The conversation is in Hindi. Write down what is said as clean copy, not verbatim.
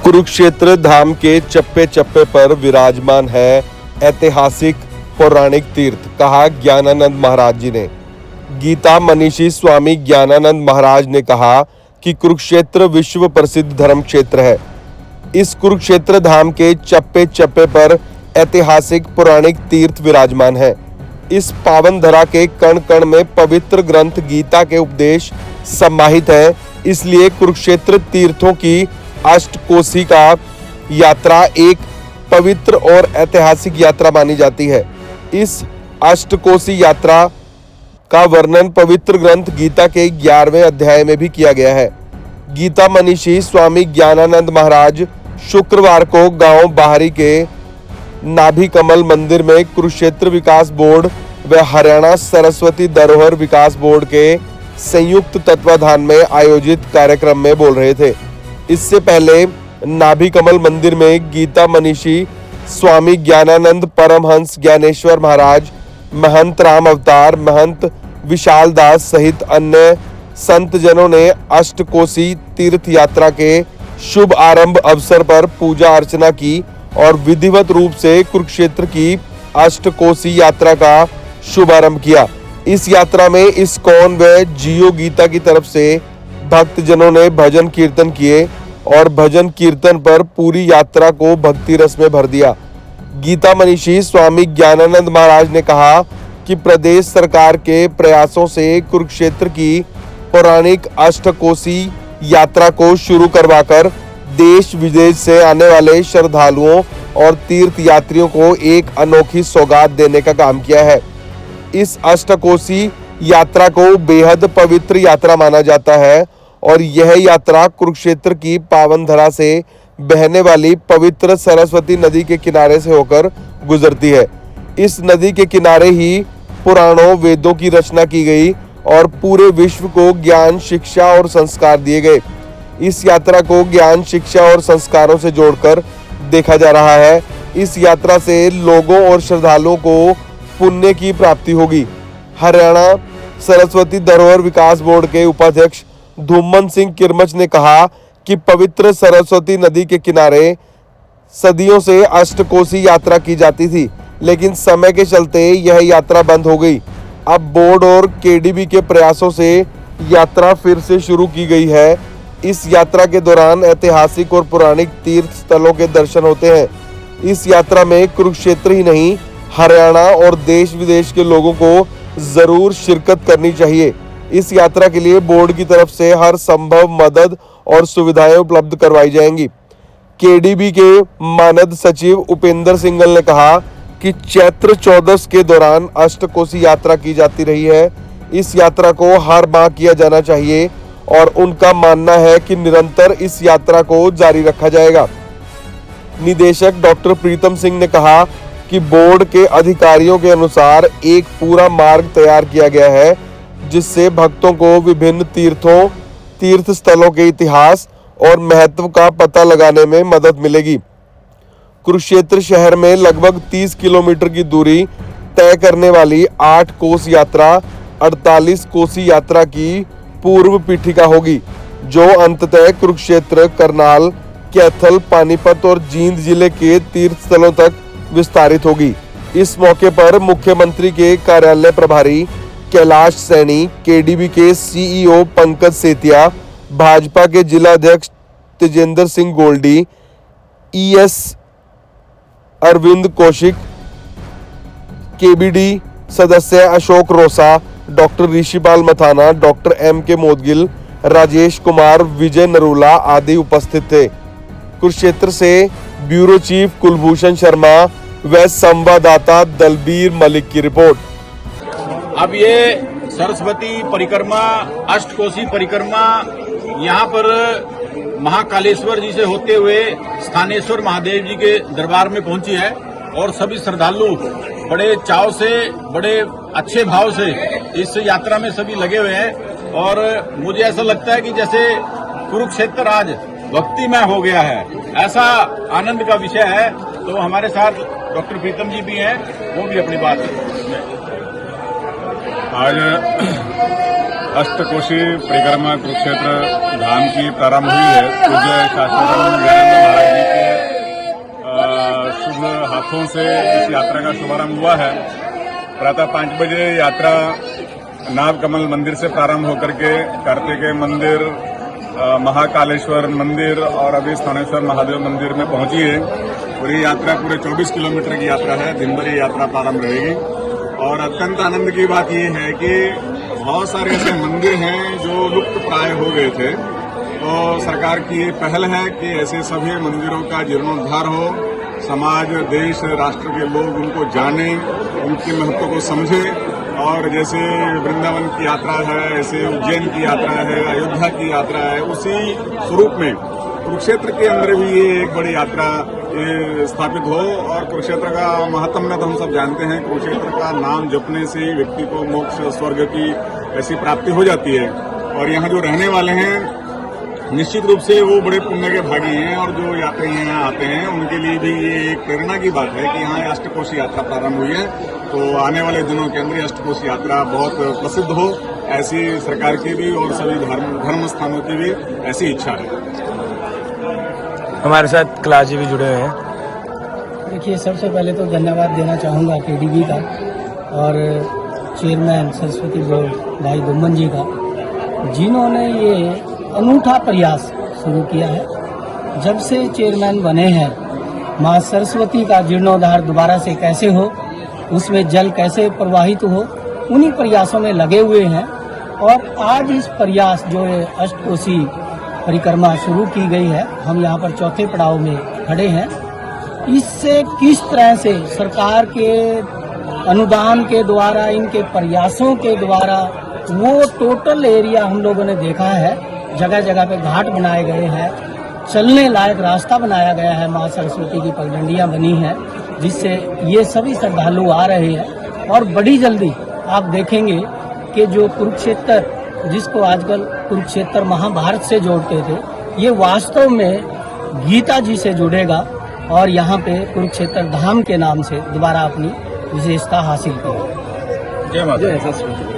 कुरुक्षेत्र धाम के चप्पे चप्पे पर विराजमान है ऐतिहासिक पौराणिक तीर्थ, कहा ज्ञानानंद महाराज जी ने। गीता मनीषी स्वामी ज्ञानानंद महाराज ने कहा कि कुरुक्षेत्र विश्व प्रसिद्ध धर्म क्षेत्र है। इस कुरुक्षेत्र धाम के चप्पे चप्पे पर ऐतिहासिक पौराणिक तीर्थ विराजमान है। इस पावन धरा के कण कण में पवित्र ग्रंथ गीता के उपदेश समाहित है। इसलिए कुरुक्षेत्र तीर्थों की अष्टकोशी का यात्रा एक पवित्र और ऐतिहासिक यात्रा मानी जाती है। इस अष्टकोशी यात्रा का वर्णन पवित्र ग्रंथ गीता के 11वें अध्याय में भी किया गया है। गीता मनीषी स्वामी ज्ञानानंद महाराज शुक्रवार को गांव बाहरी के नाभि कमल मंदिर में कुरुक्षेत्र विकास बोर्ड व हरियाणा सरस्वती धरोहर विकास बोर्ड के संयुक्त तत्वाधान में आयोजित कार्यक्रम में बोल रहे थे। इससे पहले नाभि कमल मंदिर में गीता मनीषी स्वामी ज्ञानानंद परमहंस ज्ञानेश्वर महाराज, महंत राम अवतार, महंत विशाल दास सहित अन्य संत जनों ने अष्टकोशी तीर्थ यात्रा के शुभ आरंभ अवसर पर पूजा अर्चना की और विधिवत रूप से कुरुक्षेत्र की अष्टकोशी यात्रा का शुभारंभ किया। इस यात्रा में इस्कॉन व जियो गीता की तरफ से भक्तजनों ने भजन कीर्तन किए और भजन कीर्तन पर पूरी यात्रा को भक्ति रस में भर दिया। गीता मनीषी स्वामी ज्ञानानंद महाराज ने कहा कि प्रदेश सरकार के प्रयासों से कुरुक्षेत्र की पौराणिक अष्टकोशी यात्रा को शुरू करवाकर देश विदेश से आने वाले श्रद्धालुओं और तीर्थ यात्रियों को एक अनोखी सौगात देने का काम किया है। इस अष्टकोशी यात्रा को बेहद पवित्र यात्रा माना जाता है और यह यात्रा कुरुक्षेत्र की पावन धरा से बहने वाली पवित्र सरस्वती नदी के किनारे से होकर गुजरती है। इस नदी के किनारे ही पुराणों वेदों की रचना की गई और पूरे विश्व को ज्ञान, शिक्षा और संस्कार दिए गए। इस यात्रा को ज्ञान, शिक्षा और संस्कारों से जोड़कर देखा जा रहा है। इस यात्रा से लोगों और श्रद्धालुओं को पुण्य की प्राप्ति होगी। हरियाणा सरस्वती धरोहर विकास बोर्ड के उपाध्यक्ष धूमन सिंह किरमच ने कहा कि पवित्र सरस्वती नदी के किनारे सदियों से अष्टकोशी यात्रा की जाती थी, लेकिन समय के चलते यह यात्रा बंद हो गई। अब बोर्ड और केडीबी के प्रयासों से यात्रा फिर से शुरू की गई है। इस यात्रा के दौरान ऐतिहासिक और पौराणिक तीर्थ स्थलों के दर्शन होते हैं। इस यात्रा में कुरुक्षेत्र ही नहीं, हरियाणा और देश विदेश के लोगों को जरूर शिरकत करनी चाहिए। इस यात्रा के लिए बोर्ड की तरफ से हर संभव मदद और सुविधाएं उपलब्ध करवाई जाएंगी। केडीबी के मानद सचिव उपेंद्र सिंघल ने कहा कि चैत्र चौदस के दौरान अष्टकोशी यात्रा की जाती रही है। इस यात्रा को हर माह किया जाना चाहिए और उनका मानना है कि निरंतर इस यात्रा को जारी रखा जाएगा। निदेशक डॉक्टर प्रीतम सिंह ने कहा कि बोर्ड के अधिकारियों के अनुसार एक पूरा मार्ग तैयार किया गया है, जिससे भक्तों को विभिन्न तीर्थ स्थलों के इतिहास और महत्व का पता लगाने में मदद मिलेगी। कुरुक्षेत्र शहर में लगभग 30 किलोमीटर की दूरी तय करने वाली 8 कोस यात्रा 48 कोसी यात्रा की पूर्व पीठिका होगी, जो अंततः कुरुक्षेत्र, करनाल, कैथल, पानीपत और जींद जिले के तीर्थ स्थलों तक विस्तारित होगी। इस मौके पर मुख्यमंत्री के कार्यालय प्रभारी कैलाश सैनी, केडीबी के सीईओ पंकज सेतिया, भाजपा के जिला अध्यक्ष तेजेंद्र सिंह गोल्डी, ईएस अरविंद कौशिक, केबीडी सदस्य Ashok Rosa, doctor Rishipal Mathana, doctor M K. Modgil, Rajesh Kumar, Vijay Narula आदि उपस्थित थे। कुरुक्षेत्र से ब्यूरो चीफ कुलभूषण शर्मा व संवाददाता दलबीर मलिक की रिपोर्ट। अब ये सरस्वती परिक्रमा, अष्टकोशी परिक्रमा यहाँ पर महाकालेश्वर जी से होते हुए स्थानेश्वर महादेव जी के दरबार में पहुंची है और सभी श्रद्धालु बड़े चाव से, बड़े अच्छे भाव से इस यात्रा में सभी लगे हुए हैं और मुझे ऐसा लगता है कि जैसे कुरुक्षेत्र आज भक्तिमय हो गया है, ऐसा आनंद का विषय है। तो हमारे साथ डॉक्टर प्रीतम जी भी हैं, वो भी अपनी बात आज अष्टकोशी परिक्रमा कुरुक्षेत्र धाम की प्रारंभ हुई है। पूज्य शास्त्री हाथों से इस यात्रा का शुभारंभ हुआ है। प्रातः 5 बजे यात्रा नागकमल मंदिर से प्रारंभ होकर के कार्तिकेय मंदिर, महाकालेश्वर मंदिर और अभी स्थानेश्वर महादेव मंदिर में पहुंची है। और ये यात्रा पूरे 24 किलोमीटर की यात्रा है। दिन भर ये यात्रा प्रारंभ रहेगी। और अत्यंत आनंद की बात ये है कि बहुत सारे ऐसे मंदिर हैं जो लुप्त प्राय हो गए थे। तो सरकार की ये पहल है कि ऐसे सभी मंदिरों का जीर्णोद्धार हो, समाज, देश, राष्ट्र के लोग उनको जाने, उनके महत्व को समझे। और जैसे वृंदावन की यात्रा है, ऐसे उज्जैन की यात्रा है, अयोध्या की यात्रा है, उसी स्वरूप में कुरुक्षेत्र के अंदर भी ये एक बड़ी यात्रा स्थापित हो। और कुरुक्षेत्र का महात्म्य तो हम सब जानते हैं। कुरुक्षेत्र का नाम जपने से व्यक्ति को मोक्ष, स्वर्ग की ऐसी प्राप्ति हो जाती है। और यहाँ जो रहने वाले हैं निश्चित रूप से वो बड़े पुण्य के भागी हैं। और जो यात्री यहाँ आते हैं उनके लिए भी ये एक प्रेरणा की बात है कि यहाँ अष्टकोशी यात्रा प्रारंभ हुई है। तो आने वाले दिनों के अंदर अष्टकोशी यात्रा बहुत प्रसिद्ध हो, ऐसी सरकार की भी और सभी धर्म स्थानों की भी ऐसी इच्छा है। हमारे साथ कैलाश जी भी जुड़े हुए हैं। देखिए, सबसे पहले तो धन्यवाद देना चाहूँगा केडीबी का और चेयरमैन सरस्वती बोर्ड भाई गुम्मन जी का, जिन्होंने ये अनूठा प्रयास शुरू किया है। जब से चेयरमैन बने हैं, माँ सरस्वती का जीर्णोद्धार दोबारा से कैसे हो, उसमें जल कैसे प्रवाहित हो, उन्हीं प्रयासों में लगे हुए हैं। और आज इस प्रयास जो है अष्टकोशी परिक्रमा शुरू की गई है, हम यहाँ पर चौथे पड़ाव में खड़े हैं। इससे किस तरह से सरकार के अनुदान के द्वारा, इनके प्रयासों के द्वारा वो टोटल एरिया हम लोगों ने देखा है। जगह जगह पे घाट बनाए गए हैं, चलने लायक रास्ता बनाया गया है, माँ सरस्वती की पगडंडियां बनी हैं, जिससे ये सभी श्रद्धालु आ रहे हैं। और बड़ी जल्दी आप देखेंगे कि जो कुरुक्षेत्र, जिसको आजकल कुरुक्षेत्र महाभारत से जोड़ते थे, ये वास्तव में गीता जी से जुड़ेगा और यहाँ पे कुरुक्षेत्र धाम के नाम से दोबारा अपनी विशेषता हासिल करेगा। जय माता।